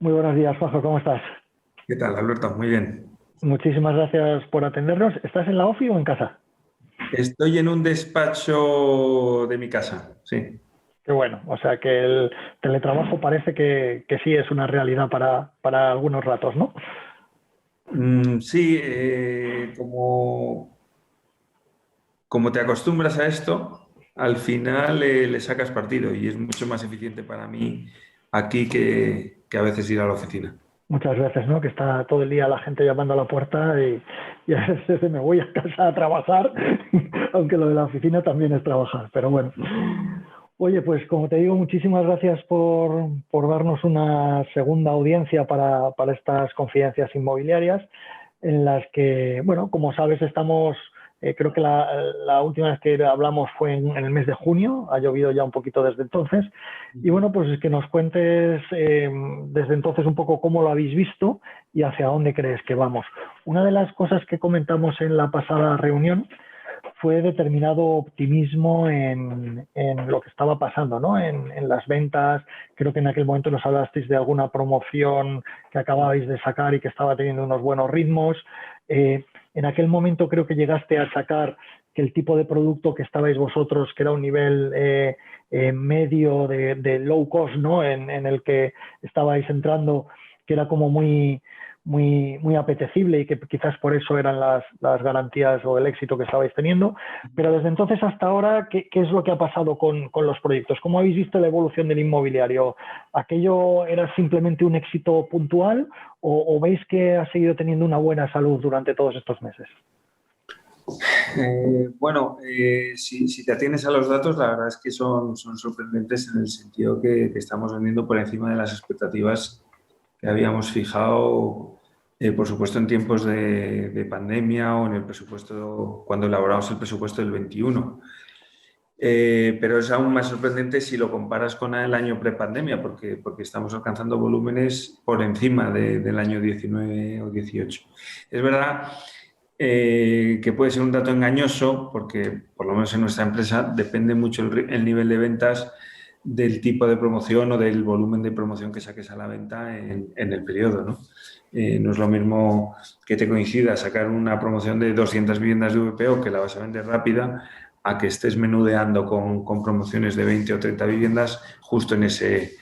Muy buenos días, Juanjo, ¿cómo estás? ¿Qué tal, Alberto? Muy bien. Muchísimas gracias por atendernos. ¿Estás en la ofi o en casa? Estoy en un despacho de mi casa, sí. Qué bueno, o sea que el teletrabajo parece que sí es una realidad para algunos ratos, ¿no? Sí, como te acostumbras a esto, al final le sacas partido y es mucho más eficiente para mí aquí que a veces ir a la oficina. Muchas veces, ¿no? Que está todo el día la gente llamando a la puerta y a veces me voy a casa a trabajar, aunque lo de la oficina también es trabajar, pero bueno. Oye, pues como te digo, muchísimas gracias por darnos una segunda audiencia para estas confidencias inmobiliarias en las que, bueno, como sabes, estamos, creo que la última vez que hablamos fue en el mes de junio, ha llovido ya un poquito desde entonces, y bueno, pues es que nos cuentes desde entonces un poco cómo lo habéis visto y hacia dónde crees que vamos. Una de las cosas que comentamos en la pasada reunión fue determinado optimismo en lo que estaba pasando, ¿no? En las ventas. Creo que en aquel momento nos hablasteis de alguna promoción que acababais de sacar y que estaba teniendo unos buenos ritmos. En aquel momento creo que llegaste a sacar que el tipo de producto que estabais vosotros, que era un nivel medio de low cost, ¿no? En el que estabais entrando, que era como muy apetecible y que quizás por eso eran las garantías o el éxito que estabais teniendo. Pero desde entonces hasta ahora, ¿qué es lo que ha pasado con los proyectos? ¿Cómo habéis visto la evolución del inmobiliario? ¿Aquello era simplemente un éxito puntual o veis que ha seguido teniendo una buena salud durante todos estos meses? Si te atienes a los datos, la verdad es que son sorprendentes en el sentido que estamos vendiendo por encima de las expectativas que habíamos fijado, por supuesto, en tiempos de pandemia o en el presupuesto, cuando elaboramos el presupuesto del 21. Pero es aún más sorprendente si lo comparas con el año prepandemia, porque estamos alcanzando volúmenes por encima del año 19 o 18. Es verdad que puede ser un dato engañoso, porque por lo menos en nuestra empresa depende mucho el nivel de ventas del tipo de promoción o del volumen de promoción que saques a la venta en el periodo, ¿no? No es lo mismo que te coincida sacar una promoción de 200 viviendas de VPO que la vas a vender rápida a que estés menudeando con promociones de 20 o 30 viviendas justo en ese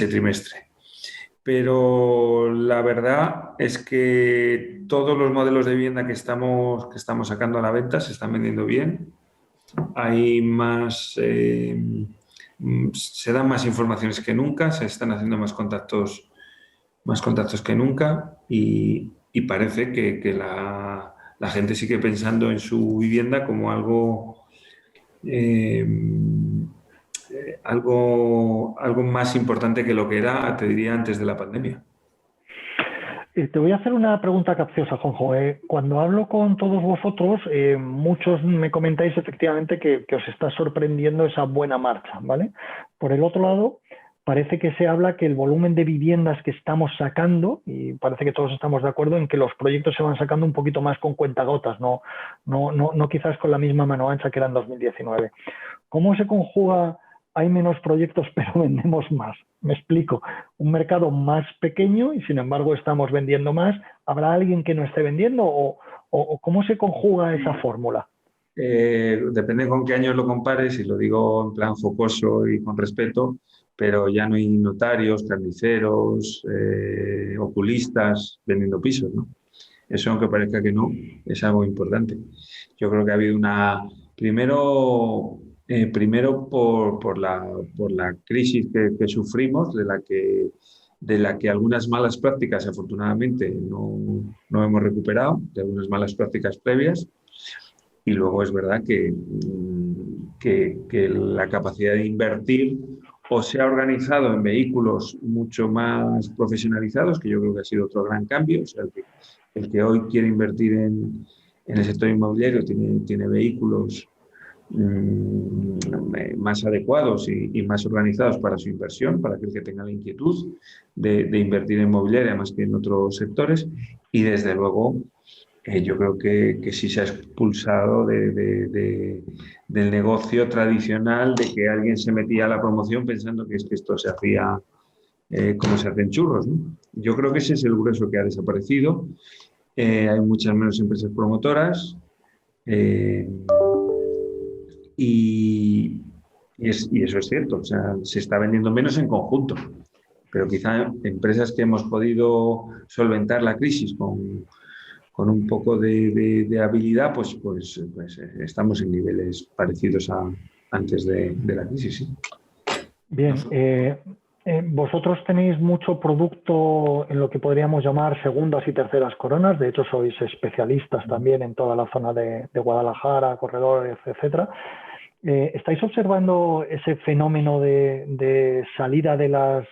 trimestre. Pero la verdad es que todos los modelos de vivienda que estamos sacando a la venta se están vendiendo bien. Hay se dan más informaciones que nunca, se están haciendo más contactos que nunca y parece que la gente sigue pensando en su vivienda como eh, algo más importante que lo que era, te diría, antes de la pandemia. Te voy a hacer una pregunta capciosa, Juanjo. Cuando hablo con todos vosotros, muchos me comentáis efectivamente que os está sorprendiendo esa buena marcha, ¿vale? Por el otro lado, parece que se habla que el volumen de viviendas que estamos sacando, y parece que todos estamos de acuerdo en que los proyectos se van sacando un poquito más con cuentagotas, no quizás con la misma mano ancha que era en 2019. ¿Cómo se conjuga? Hay menos proyectos, pero vendemos más. Me explico. Un mercado más pequeño y sin embargo estamos vendiendo más. ¿Habrá alguien que no esté vendiendo o cómo se conjuga esa fórmula? Depende con qué años lo compares, y lo digo en plan jocoso y con respeto, pero ya no hay notarios, carniceros, oculistas vendiendo pisos, ¿no? Eso, aunque parezca que no, es algo importante. Yo creo que ha habido primero por la crisis que sufrimos, de la que algunas malas prácticas, afortunadamente, no hemos recuperado, de algunas malas prácticas previas. Y luego es verdad que la capacidad de invertir o se ha organizado en vehículos mucho más profesionalizados, que yo creo que ha sido otro gran cambio. O sea, el que hoy quiere invertir en el sector inmobiliario tiene vehículos más adecuados y más organizados para su inversión, para aquel que tenga la inquietud de invertir en inmobiliaria más que en otros sectores. Y desde luego yo creo que sí se ha expulsado del negocio tradicional de que alguien se metía a la promoción pensando que es que esto se hacía cómo se hacen churros, ¿no? Yo creo que ese es el grueso que ha desaparecido. Hay muchas menos empresas promotoras eh, y, y eso es cierto. O sea, se está vendiendo menos en conjunto. Pero quizá empresas que hemos podido solventar la crisis con un poco de habilidad, pues estamos en niveles parecidos a antes de la crisis. ¿Sí? Bien, vosotros tenéis mucho producto en lo que podríamos llamar segundas y terceras coronas. De hecho, sois especialistas también en toda la zona de Guadalajara, corredores, etcétera. ¿Estáis observando ese fenómeno de salida de las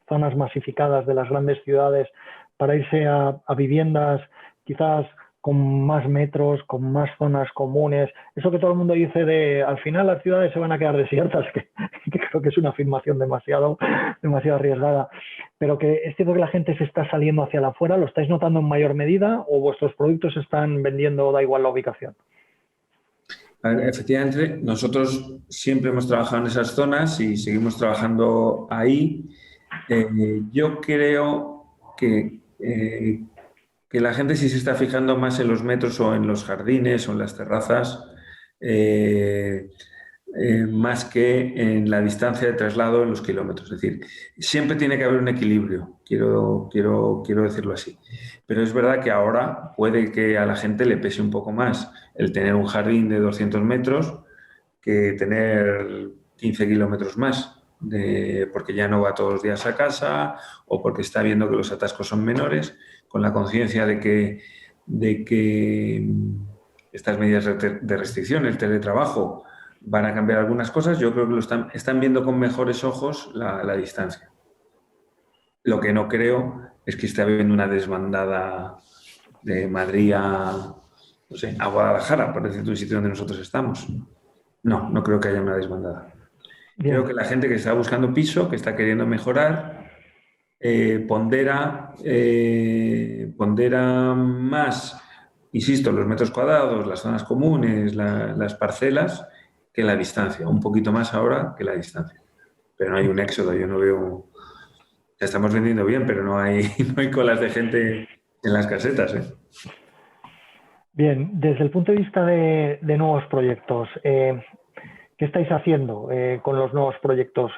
zonas masificadas de las grandes ciudades para irse a viviendas quizás con más metros, con más zonas comunes? Eso que todo el mundo dice de al final las ciudades se van a quedar desiertas, que creo que es una afirmación demasiado arriesgada, pero que es cierto que la gente se está saliendo hacia la afuera. ¿Lo estáis notando en mayor medida o vuestros productos se están vendiendo, da igual la ubicación? A ver, efectivamente, nosotros siempre hemos trabajado en esas zonas y seguimos trabajando ahí. Yo creo que la gente sí se está fijando más en los metros o en los jardines o en las terrazas, eh, más que en la distancia de traslado en los kilómetros. Es decir, siempre tiene que haber un equilibrio, quiero decirlo así. Pero es verdad que ahora puede que a la gente le pese un poco más el tener un jardín de 200 metros que tener 15 kilómetros más. Porque ya no va todos los días a casa o porque está viendo que los atascos son menores, con la conciencia de que estas medidas de restricción, el teletrabajo, van a cambiar algunas cosas. Yo creo que están viendo con mejores ojos la distancia. Lo que no creo es que esté habiendo una desbandada de Madrid no sé, a Guadalajara, por decirte un sitio donde nosotros estamos. No creo que haya una desbandada. Bien. Creo que la gente que está buscando piso, que está queriendo mejorar, pondera más, insisto, los metros cuadrados, las zonas comunes, las parcelas, que la distancia. Un poquito más ahora que la distancia. Pero no hay un éxodo, yo no veo... Estamos vendiendo bien, pero no hay colas de gente en las casetas. Bien, desde el punto de vista de nuevos proyectos, ¿qué estáis haciendo con los nuevos proyectos?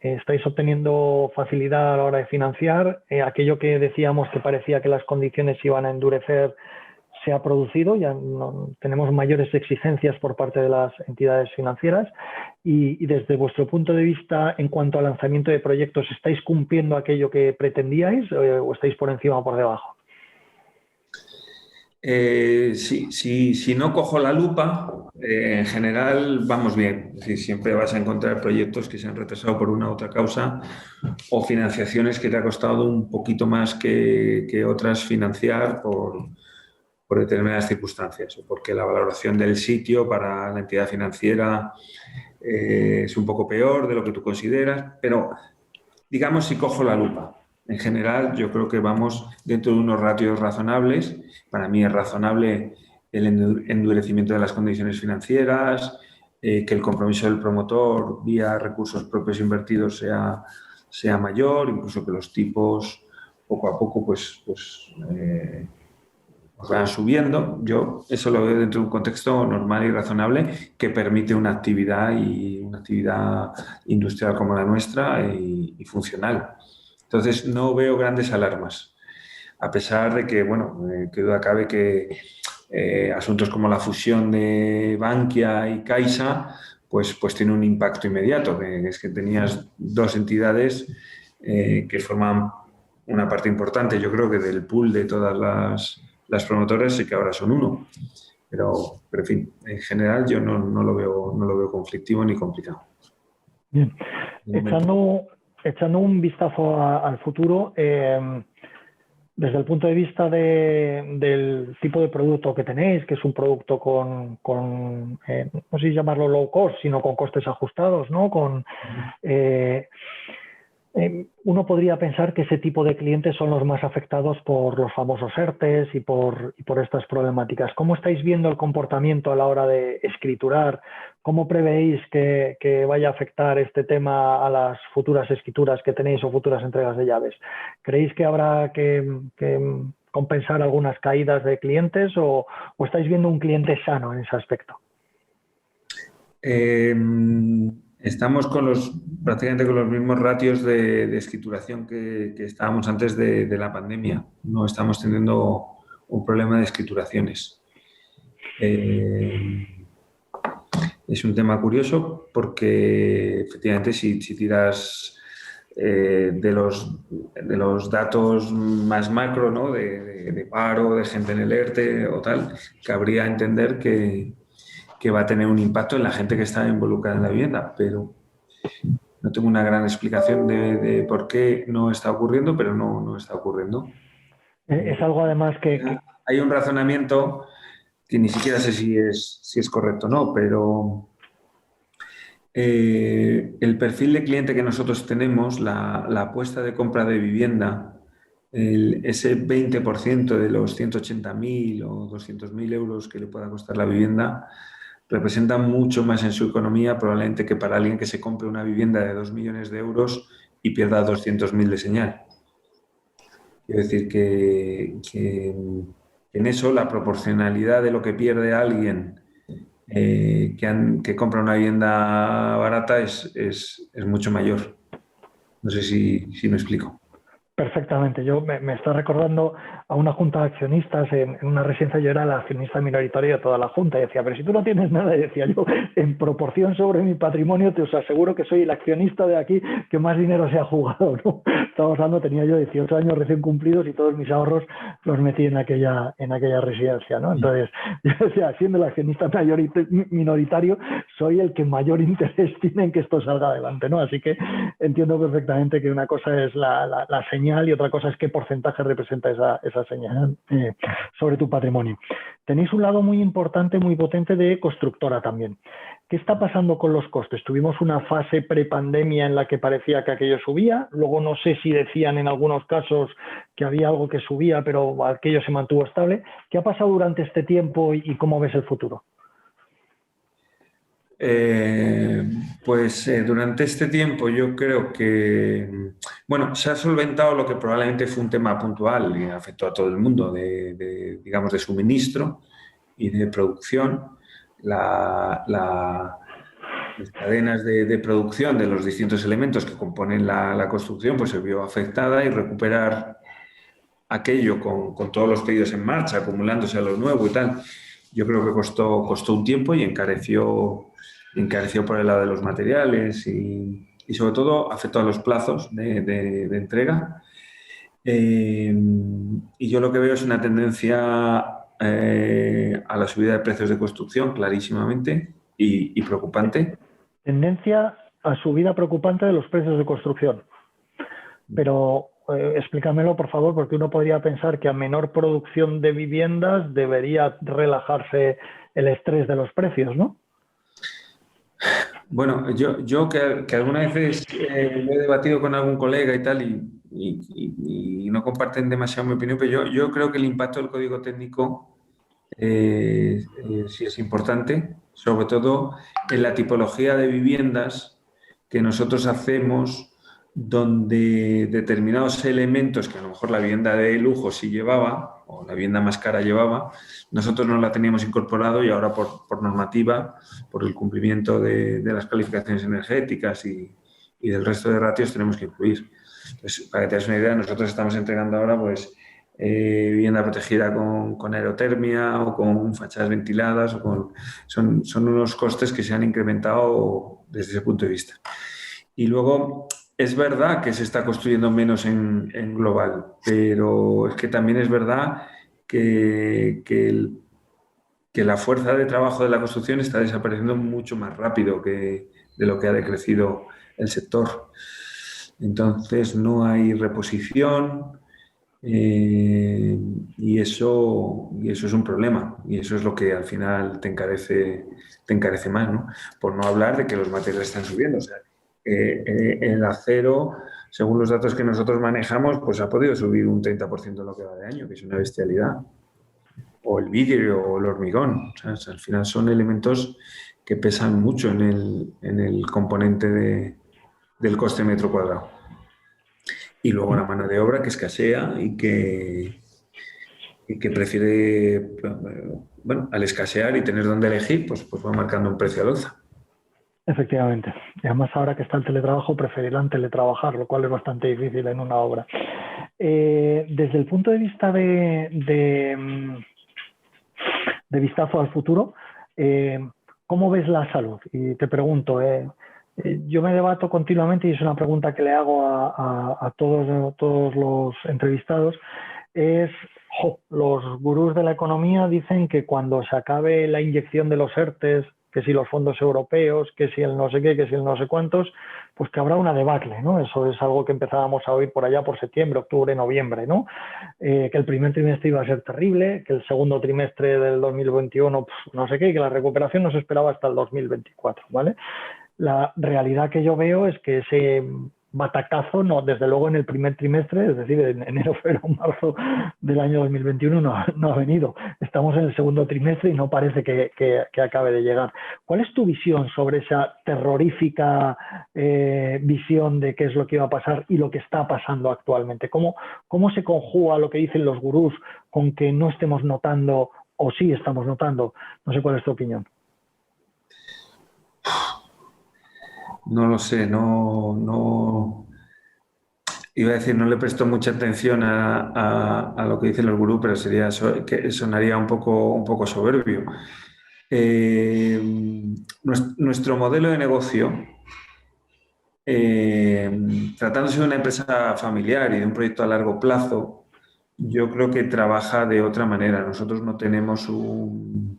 ¿Estáis obteniendo facilidad a la hora de financiar? Aquello que decíamos que parecía que las condiciones iban a endurecer se ha producido, ya no, tenemos mayores exigencias por parte de las entidades financieras y desde vuestro punto de vista en cuanto al lanzamiento de proyectos, ¿estáis cumpliendo aquello que pretendíais o estáis por encima o por debajo? Si no cojo la lupa, en general vamos bien. Es decir, siempre vas a encontrar proyectos que se han retrasado por una u otra causa o financiaciones que te ha costado un poquito más que otras financiar por determinadas circunstancias o porque la valoración del sitio para la entidad financiera es un poco peor de lo que tú consideras, pero digamos si cojo la lupa. En general, yo creo que vamos dentro de unos ratios razonables. Para mí es razonable el endurecimiento de las condiciones financieras, que el compromiso del promotor vía recursos propios invertidos sea mayor, incluso que los tipos poco a poco pues van subiendo. Yo eso lo veo dentro de un contexto normal y razonable que permite una actividad industrial como la nuestra y funcional. Entonces no veo grandes alarmas, a pesar de que, bueno, que duda cabe que asuntos como la fusión de Bankia y Caixa pues tiene un impacto inmediato, que es que tenías dos entidades que forman una parte importante, yo creo que del pool de todas las promotoras y que ahora son uno. Pero en fin, en general yo no lo veo conflictivo ni complicado. Bien. Echando un vistazo al futuro, desde el punto de vista del tipo de producto que tenéis, que es un producto con no sé si llamarlo low cost, sino con costes ajustados, ¿no? Uno podría pensar que ese tipo de clientes son los más afectados por los famosos ERTEs y por estas problemáticas. ¿Cómo estáis viendo el comportamiento a la hora de escriturar ¿Cómo prevéis que vaya a afectar este tema a las futuras escrituras que tenéis o futuras entregas de llaves? ¿Creéis que habrá que compensar algunas caídas de clientes o estáis viendo un cliente sano en ese aspecto? Estamos prácticamente con los mismos ratios de escrituración que estábamos antes de la pandemia. No estamos teniendo un problema de escrituraciones. Es un tema curioso porque efectivamente si tiras de los datos más macro, ¿no? de paro, de gente en el ERTE o tal, cabría entender que va a tener un impacto en la gente que está involucrada en la vivienda, pero no tengo una gran explicación de por qué no está ocurriendo, pero no está ocurriendo. Es algo además que... Hay un razonamiento que ni siquiera sé si es correcto o no, pero el perfil de cliente que nosotros tenemos, la apuesta de compra de vivienda, ese 20% de los 180.000 o 200.000 euros que le pueda costar la vivienda, representa mucho más en su economía probablemente que para alguien que se compre una vivienda de 2 millones de euros y pierda 200.000 de señal. Quiero decir que en eso la proporcionalidad de lo que pierde alguien que compra una vivienda barata es mucho mayor. No sé si me explico. Perfectamente. Yo me está recordando a una junta de accionistas en una residencia. Yo era el accionista minoritario de toda la junta y decía, pero si tú no tienes nada, y decía yo, en proporción sobre mi patrimonio, te os aseguro que soy el accionista de aquí que más dinero se ha jugado, ¿no? Estamos hablando, tenía yo 18 años recién cumplidos y todos mis ahorros los metí en aquella residencia, ¿no? Entonces, yo decía, siendo el accionista minoritario, soy el que mayor interés tiene en que esto salga adelante, ¿no? Así que entiendo perfectamente que una cosa es la señal y otra cosa es qué porcentaje representa esa señal sobre tu patrimonio. Tenéis un lado muy importante, muy potente de constructora también. ¿Qué está pasando con los costes? Tuvimos una fase prepandemia en la que parecía que aquello subía, luego no sé si decían en algunos casos que había algo que subía, pero aquello se mantuvo estable. ¿Qué ha pasado durante este tiempo y cómo ves el futuro? Durante este tiempo yo creo que, bueno, se ha solventado lo que probablemente fue un tema puntual y afectó a todo el mundo digamos, de suministro y de producción. Las cadenas de producción de los distintos elementos que componen la construcción pues se vio afectada y recuperar aquello con todos los pedidos en marcha, acumulándose a lo nuevo y tal, yo creo que costó un tiempo y encareció por el lado de los materiales y sobre todo afectó a los plazos de entrega. Y yo lo que veo es una tendencia a la subida de precios de construcción clarísimamente y preocupante. Tendencia a subida preocupante de los precios de construcción. Pero explícamelo, por favor, porque uno podría pensar que a menor producción de viviendas debería relajarse el estrés de los precios, ¿no? Bueno, yo que algunas veces lo he debatido con algún colega y tal y no comparten demasiado mi opinión, pero yo creo que el impacto del código técnico sí es importante, sobre todo en la tipología de viviendas que nosotros hacemos donde determinados elementos que a lo mejor la vivienda de lujo sí llevaba o la vivienda más cara llevaba, nosotros no la teníamos incorporado y ahora por normativa, por el cumplimiento de las calificaciones energéticas y del resto de ratios tenemos que incluir. Entonces, para que te hagas una idea, nosotros estamos entregando ahora pues vivienda protegida con aerotermia o con fachadas ventiladas son unos costes que se han incrementado desde ese punto de vista. Y luego es verdad que se está construyendo menos en global, pero es que también es verdad que la fuerza de trabajo de la construcción está desapareciendo mucho más rápido de lo que ha decrecido el sector. Entonces no hay reposición y eso es un problema y eso es lo que al final te encarece más, ¿no? Por no hablar de que los materiales están subiendo. O sea, el acero, según los datos que nosotros manejamos, pues ha podido subir un 30% en lo que va de año, que es una bestialidad. O el vidrio o el hormigón. O sea, al final son elementos que pesan mucho en el componente del coste metro cuadrado. Y luego la mano de obra que escasea y que prefiere, bueno, al escasear y tener dónde elegir, pues va marcando un precio al alza. Efectivamente. Y además ahora que está el teletrabajo, preferirán teletrabajar, lo cual es bastante difícil en una obra. Desde el punto de vista de vistazo al futuro, ¿cómo ves la salud? Y te pregunto, yo me debato continuamente y es una pregunta que le hago a todos los entrevistados, es, los gurús de la economía dicen que cuando se acabe la inyección de los ERTES, que si los fondos europeos, que si el no sé qué, que si el no sé cuántos, pues que habrá una debacle, ¿no? Eso es algo que empezábamos a oír por allá por septiembre, octubre, noviembre, ¿no? Que el primer trimestre iba a ser terrible, que el segundo trimestre del 2021, no sé qué, que la recuperación no se esperaba hasta el 2024, ¿vale? La realidad que yo veo es que ese batacazo, no, desde luego en el primer trimestre, es decir, en enero, febrero, marzo del año 2021 no ha venido. Estamos en el segundo trimestre y no parece que acabe de llegar. ¿Cuál es tu visión sobre esa terrorífica visión de qué es lo que iba a pasar y lo que está pasando actualmente? ¿Cómo se conjuga lo que dicen los gurús con que no estemos notando o sí estamos notando? No sé cuál es tu opinión. No lo sé, no. Iba a decir, no le presto mucha atención a lo que dicen los gurús, pero que sonaría un poco soberbio. Nuestro modelo de negocio, tratándose de una empresa familiar y de un proyecto a largo plazo, yo creo que trabaja de otra manera. Nosotros no tenemos un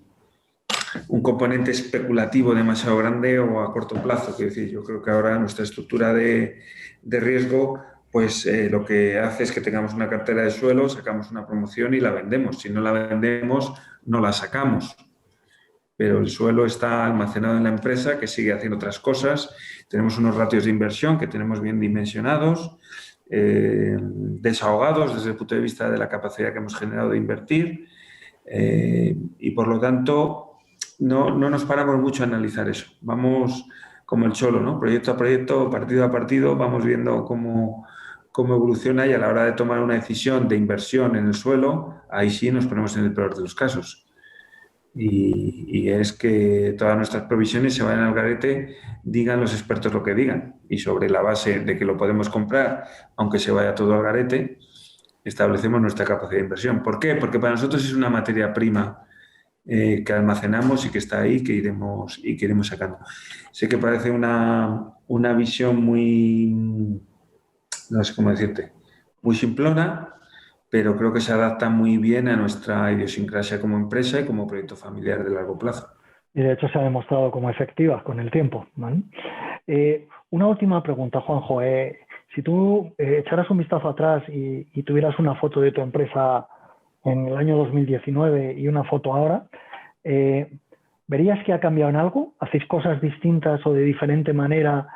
componente especulativo demasiado grande o a corto plazo. Quiero decir, yo creo que ahora nuestra estructura de riesgo, pues lo que hace es que tengamos una cartera de suelo, sacamos una promoción y la vendemos. Si no la vendemos, no la sacamos. Pero el suelo está almacenado en la empresa, que sigue haciendo otras cosas. Tenemos unos ratios de inversión que tenemos bien dimensionados, desahogados desde el punto de vista de la capacidad que hemos generado de invertir. Y por lo tanto, no nos paramos mucho a analizar eso. Vamos como el cholo, ¿no? Proyecto a proyecto, partido a partido, vamos viendo cómo evoluciona y a la hora de tomar una decisión de inversión en el suelo, ahí sí nos ponemos en el peor de los casos. Y es que todas nuestras provisiones se vayan al garete, digan los expertos lo que digan. Y sobre la base de que lo podemos comprar, aunque se vaya todo al garete, establecemos nuestra capacidad de inversión. ¿Por qué? Porque para nosotros es una materia prima que almacenamos y que está ahí que que iremos sacando. Sé que parece una visión muy, no sé cómo decirte, muy simplona, pero creo que se adapta muy bien a nuestra idiosincrasia como empresa y como proyecto familiar de largo plazo. Y de hecho se ha demostrado como efectiva con el tiempo, ¿vale? Una última pregunta, Juanjo. Si tú echaras un vistazo atrás y tuvieras una foto de tu empresa en el año 2019 y una foto ahora, ¿verías que ha cambiado en algo? ¿Hacéis cosas distintas o de diferente manera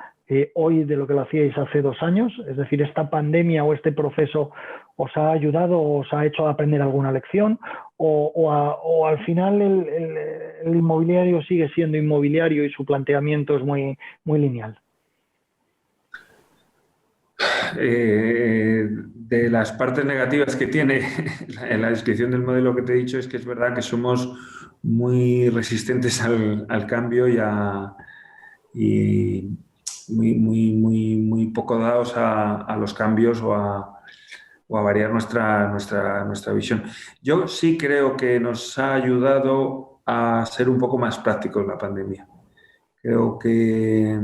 hoy de lo que lo hacíais hace 2 años? Es decir, ¿esta pandemia o este proceso os ha ayudado o os ha hecho aprender alguna lección? ¿O al final el inmobiliario sigue siendo inmobiliario y su planteamiento es muy lineal? De las partes negativas que tiene en la descripción del modelo que te he dicho es que es verdad que somos muy resistentes al cambio y muy poco dados a los cambios o a variar nuestra visión. Yo sí creo que nos ha ayudado a ser un poco más prácticos la pandemia. Creo que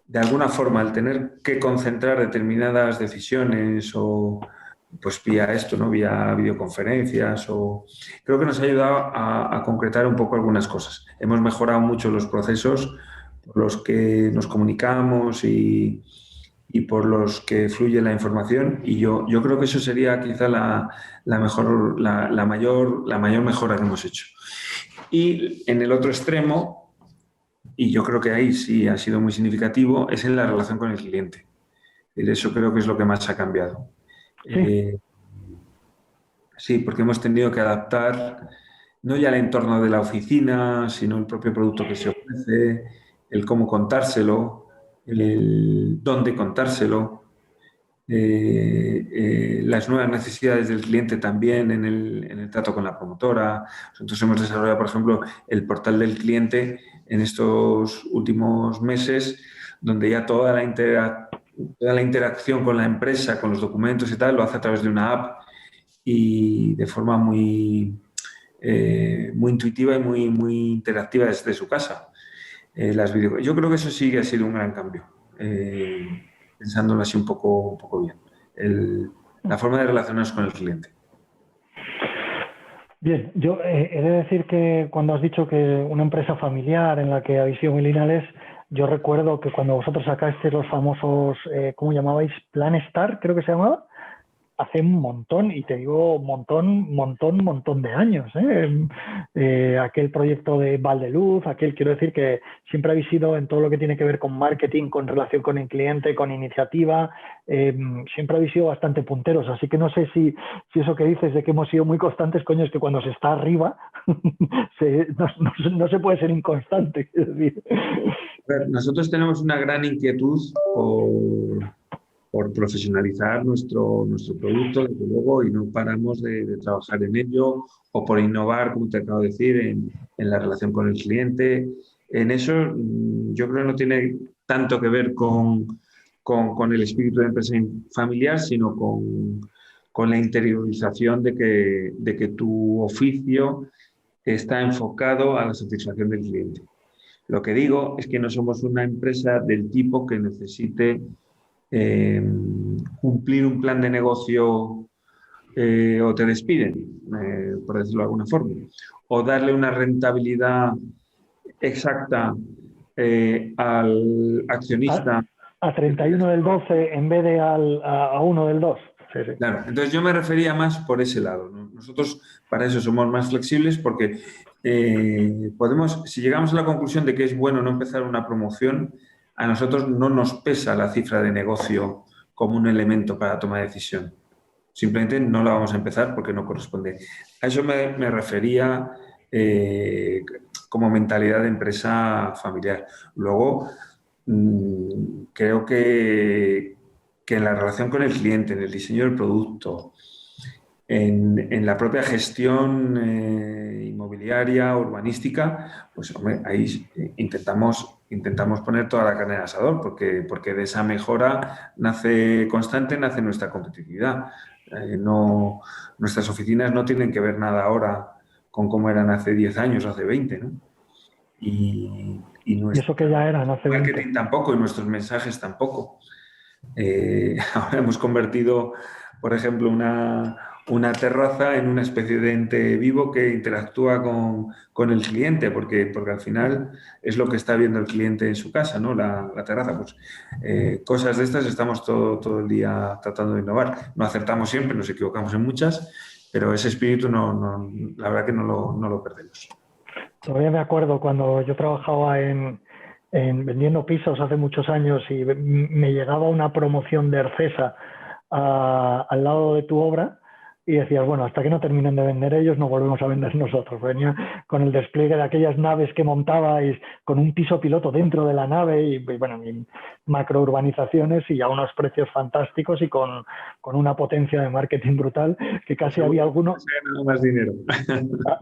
de alguna forma, al tener que concentrar determinadas decisiones o pues vía esto, ¿no? Vía videoconferencias creo que nos ha ayudado a concretar un poco algunas cosas. Hemos mejorado mucho los procesos por los que nos comunicamos y por los que fluye la información y yo creo que eso sería quizá la mayor mejora que hemos hecho. Y en el otro extremo, y yo creo que ahí sí ha sido muy significativo, es en la relación con el cliente. Eso creo que es lo que más ha cambiado. Sí. Sí, porque hemos tenido que adaptar no ya el entorno de la oficina, sino el propio producto que se ofrece, el cómo contárselo, el dónde contárselo, las nuevas necesidades del cliente también en el trato con la promotora. Nosotros hemos desarrollado, por ejemplo, el portal del cliente en estos últimos meses, donde ya toda la interacción con la empresa, con los documentos y tal, lo hace a través de una app y de forma muy intuitiva y muy interactiva desde su casa. Yo creo que eso sí que ha sido un gran cambio, pensándolo así un poco bien. La forma de relacionarnos con el cliente. Bien, yo he de decir que cuando has dicho que una empresa familiar en la que habéis sido muy lineales, yo recuerdo que cuando vosotros sacasteis los famosos, ¿cómo llamabais? Plan Star, creo que se llamaba, hace un montón, y te digo montón de años. Aquel proyecto de Valdeluz, quiero decir que siempre habéis sido en todo lo que tiene que ver con marketing, con relación con el cliente, con iniciativa, siempre habéis sido bastante punteros, así que no sé si eso que dices de que hemos sido muy constantes, coño, es que cuando se está arriba no se puede ser inconstante. Es decir. Nosotros tenemos una gran inquietud por profesionalizar nuestro producto, desde luego, y no paramos de trabajar en ello, o por innovar, como te acabo de decir, en la relación con el cliente. En eso yo creo que no tiene tanto que ver con el espíritu de empresa familiar, sino con la interiorización de que tu oficio está enfocado a la satisfacción del cliente. Lo que digo es que no somos una empresa del tipo que necesite cumplir un plan de negocio o te despiden, por decirlo de alguna forma, o darle una rentabilidad exacta al accionista. A 31 del 12 en vez de a 1 del 2. Sí, sí. Claro, entonces yo me refería más por ese lado, ¿no? Nosotros para eso somos más flexibles porque si llegamos a la conclusión de que es bueno no empezar una promoción, a nosotros no nos pesa la cifra de negocio como un elemento para tomar decisión. Simplemente no la vamos a empezar porque no corresponde. A eso me refería como mentalidad de empresa familiar. Luego, creo que en la relación con el cliente, en el diseño del producto, en la propia gestión inmobiliaria, urbanística, pues hombre, ahí intentamos poner toda la carne en el asador, porque de esa mejora constante nace nuestra competitividad. Nuestras oficinas no tienen que ver nada ahora con cómo eran hace 10 años, hace 20, ¿no? Y eso que ya eran hace 20. Marketing tampoco y nuestros mensajes tampoco. Ahora hemos convertido, por ejemplo, una terraza en una especie de ente vivo que interactúa con el cliente, porque al final es lo que está viendo el cliente en su casa, ¿no? La terraza. Pues cosas de estas estamos todo el día tratando de innovar. No acertamos siempre, nos equivocamos en muchas, pero ese espíritu la verdad que no lo perdemos. Todavía me acuerdo cuando yo trabajaba en vendiendo pisos hace muchos años y me llegaba una promoción de Ercesa al lado de tu obra y decías, bueno, hasta que no terminen de vender ellos no volvemos a vender nosotros. Venía con el despliegue de aquellas naves que montabais con un piso piloto dentro de la nave y bueno, macro urbanizaciones y a unos precios fantásticos y con una potencia de marketing brutal que casi había alguno... más dinero.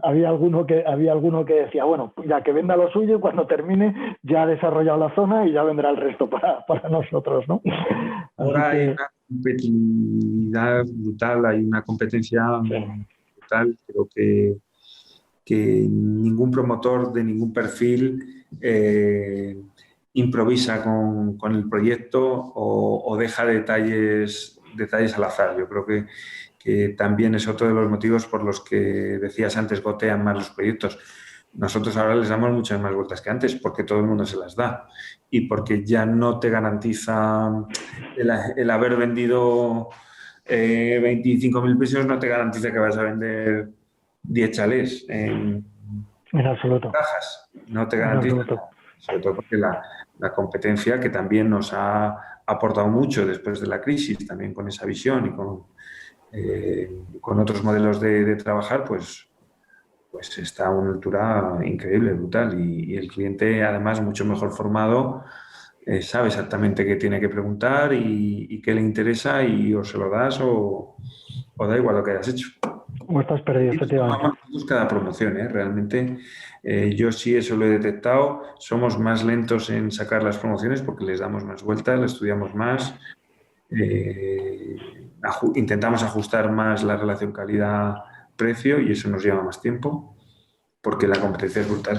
Había alguno que decía, bueno, ya que venda lo suyo y cuando termine ya ha desarrollado la zona y ya vendrá el resto para nosotros, ¿no? Ahora hay una competitividad brutal, hay una competencia brutal. Creo que ningún promotor de ningún perfil improvisa con el proyecto o deja detalles al azar. Yo creo que también es otro de los motivos por los que decías antes, gotean más los proyectos. Nosotros ahora les damos muchas más vueltas que antes porque todo el mundo se las da y porque ya no te garantiza el haber vendido 25.000 pisos, no te garantiza que vas a vender 10 chalés en absoluto. cajas. No te garantiza, sobre todo porque la competencia que también nos ha aportado mucho después de la crisis, también con esa visión y con otros modelos de trabajar, pues pues está a una altura increíble, brutal. Y el cliente, además, mucho mejor formado, sabe exactamente qué tiene que preguntar y qué le interesa y o se lo das o da igual lo que hayas hecho. O estás perdido, Y nos efectivamente. tomamos nosotros cada promoción, ¿eh? Realmente yo sí eso lo he detectado. Somos más lentos en sacar las promociones porque les damos más vueltas, las estudiamos más, intentamos ajustar más la relación calidad-precio y eso nos lleva más tiempo porque la competencia es brutal.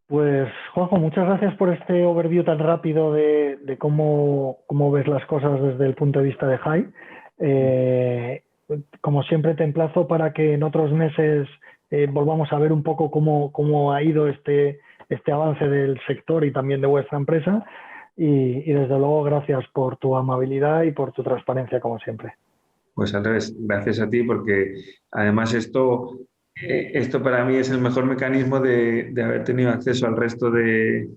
Pues, Juanjo, muchas gracias por este overview tan rápido de cómo ves las cosas desde el punto de vista de High. Eh, Como siempre, te emplazo para que en otros meses volvamos a ver un poco cómo ha ido este avance del sector y también de vuestra empresa. Y desde luego, gracias por tu amabilidad y por tu transparencia, como siempre. Pues al revés, gracias a ti porque además esto para mí es el mejor mecanismo de haber tenido acceso al resto de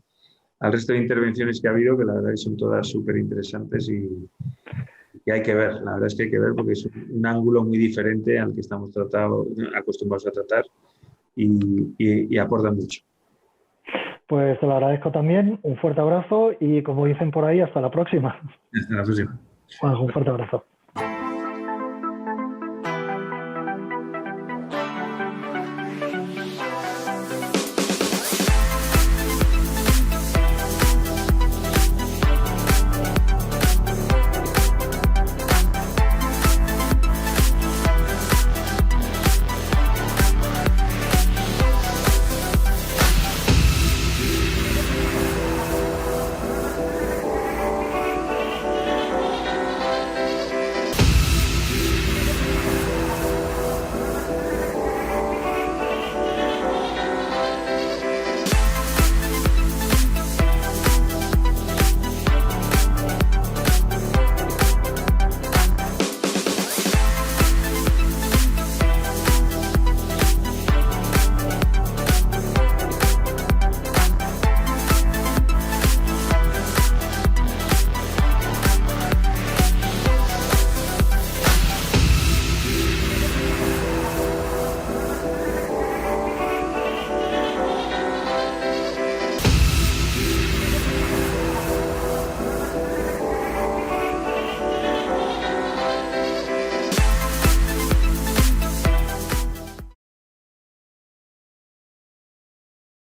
intervenciones que ha habido, que la verdad que son todas súper interesantes y que hay que ver. La verdad es que hay que ver porque es un ángulo muy diferente al que estamos acostumbrados a tratar y aporta mucho. Pues te lo agradezco también. Un fuerte abrazo y, como dicen por ahí, hasta la próxima. Hasta la próxima. Juanjo, un fuerte abrazo.